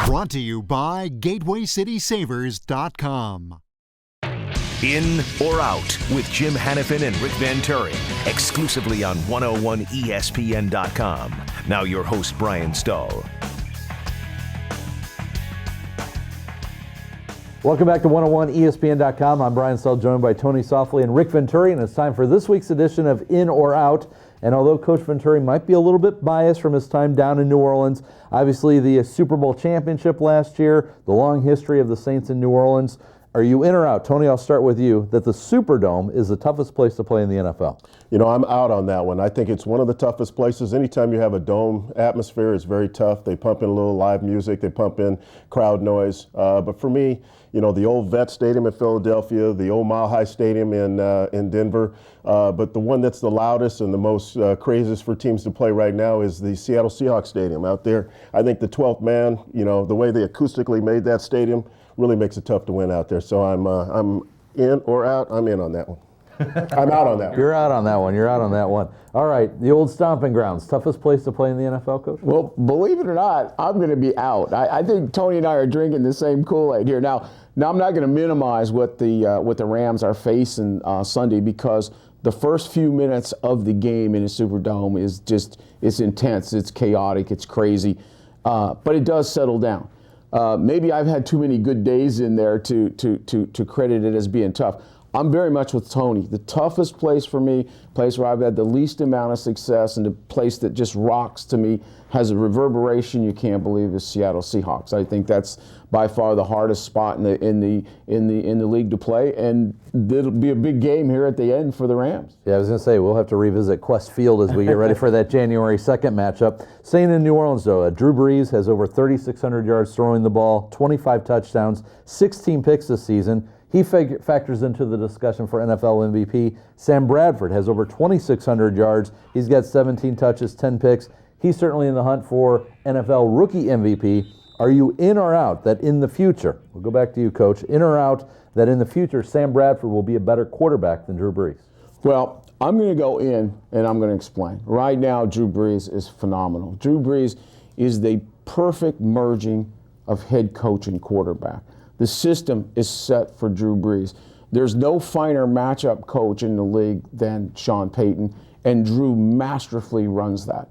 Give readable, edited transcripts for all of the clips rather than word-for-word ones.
Brought to you by GatewayCitySavers.com. In or Out with Jim Hannafin and Rick Venturi, exclusively on 101ESPN.com. Now your host, Brian Stahl. Welcome back to 101ESPN.com. I'm Brian Stahl, joined by Tony Softli and Rick Venturi, and it's time for this week's edition of In or Out. And although Coach Venturi might be a little bit biased from his time down in New Orleans, obviously the Super Bowl championship last year, the long history of the Saints in New Orleans, are you in or out? Tony, I'll start with you, that the Superdome is the toughest place to play in the NFL. You know, I'm out on that one. I think it's one of the toughest places. Anytime you have a dome atmosphere, it's very tough. They pump in a little live music. They pump in crowd noise. But for me, you know, the old Vet Stadium in Philadelphia, the old Mile High Stadium in Denver. But the one that's the loudest and the most craziest for teams to play right now is the Seattle Seahawks Stadium out there. I think the 12th man, you know, the way they acoustically made that stadium really makes it tough to win out there. So I'm in or out. I'm in on that one. I'm out on that one. You're out on that one. You're out on that one. All right, the old stomping grounds. Toughest place to play in the NFL, Coach? Well, believe it or not, I'm going to be out. I think Tony and I are drinking the same Kool-Aid here. Now I'm not going to minimize what the Rams are facing Sunday, because the first few minutes of the game in the Superdome is just, it's intense, it's chaotic, it's crazy, but it does settle down. Maybe I've had too many good days in there to credit it as being tough. I'm very much with Tony. The toughest place for me, place where I've had the least amount of success, and the place that just rocks to me, has a reverberation you can't believe, is Seattle Seahawks. I think that's by far the hardest spot in the league to play, and it'll be a big game here at the end for the Rams. Yeah, I was going to say, we'll have to revisit Quest Field as we get ready for that January 2nd matchup. Staying in New Orleans, though, Drew Brees has over 3,600 yards throwing the ball, 25 touchdowns, 16 picks this season. He factors into the discussion for NFL MVP. Sam Bradford has over 2,600 yards. He's got 17 touches, 10 picks. He's certainly in the hunt for NFL Rookie MVP. Are you in or out that in the future, we'll go back to you, Coach, in or out that in the future Sam Bradford will be a better quarterback than Drew Brees? Well, I'm going to go in and I'm going to explain. Right now, Drew Brees is phenomenal. Drew Brees is the perfect merging of head coach and quarterback. The system is set for Drew Brees. There's no finer matchup coach in the league than Sean Payton, and Drew masterfully runs that.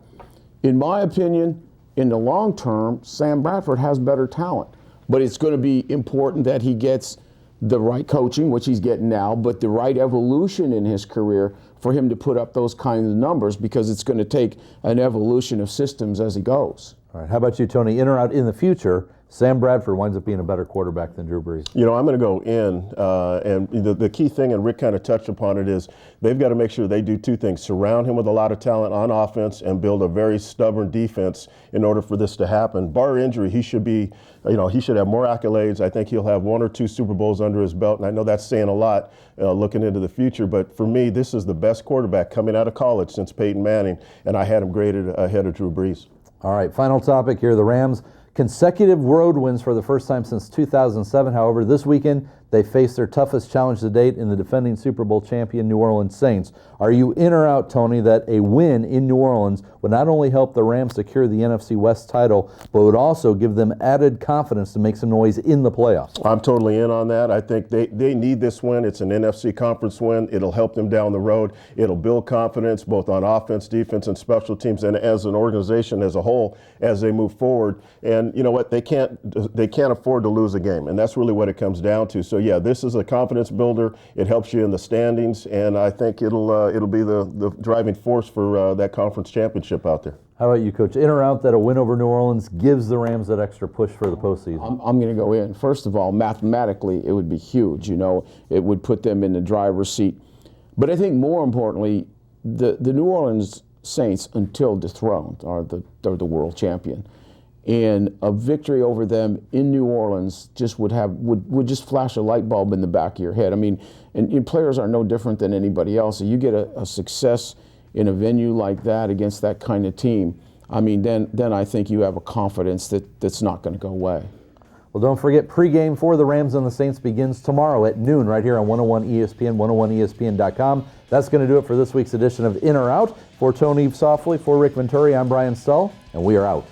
In my opinion, in the long term, Sam Bradford has better talent, but it's going to be important that he gets the right coaching, which he's getting now, but the right evolution in his career for him to put up those kinds of numbers, because it's going to take an evolution of systems as he goes. All right, how about you, Tony? In or out in the future, Sam Bradford winds up being a better quarterback than Drew Brees? You know, I'm going to go in, and the key thing, and Rick kind of touched upon it, is they've got to make sure they do two things: surround him with a lot of talent on offense and build a very stubborn defense in order for this to happen. Bar injury, he should be, you know, he should have more accolades. I think he'll have 1 or 2 Super Bowls under his belt, and I know that's saying a lot looking into the future, but for me, this is the best quarterback coming out of college since Peyton Manning, and I had him graded ahead of Drew Brees. All right, final topic here, the Rams. Consecutive road wins for the first time since 2007. However, this weekend they face their toughest challenge to date in the defending Super Bowl champion New Orleans Saints. Are you in or out, Tony, that a win in New Orleans would not only help the Rams secure the NFC West title, but would also give them added confidence to make some noise in the playoffs? I'm totally in on that. I think they need this win. It's an NFC conference win. It'll help them down the road. It'll build confidence both on offense, defense, and special teams, and as an organization as a whole as they move forward. And you know what? They can't afford to lose a game, and that's really what it comes down to. So yeah, this is a confidence builder. It helps you in the standings, and I think it'll be the driving force for that conference championship out there. How about you, Coach? In or out that a win over New Orleans gives the Rams that extra push for the postseason? I'm going to go in. First of all, mathematically, it would be huge. You know, it would put them in the driver's seat. But I think more importantly, the New Orleans Saints, until dethroned, are the world champion. And a victory over them in New Orleans just would just flash a light bulb in the back of your head. I mean, and players are no different than anybody else. So you get a success in a venue like that against that kind of team, I mean, then I think you have a confidence that's not going to go away. Well, don't forget, pregame for the Rams and the Saints begins tomorrow at noon right here on 101 ESPN, 101ESPN.com. That's going to do it for this week's edition of In or Out. For Tony Softli, for Rick Venturi, I'm Brian Stahl, and we are out.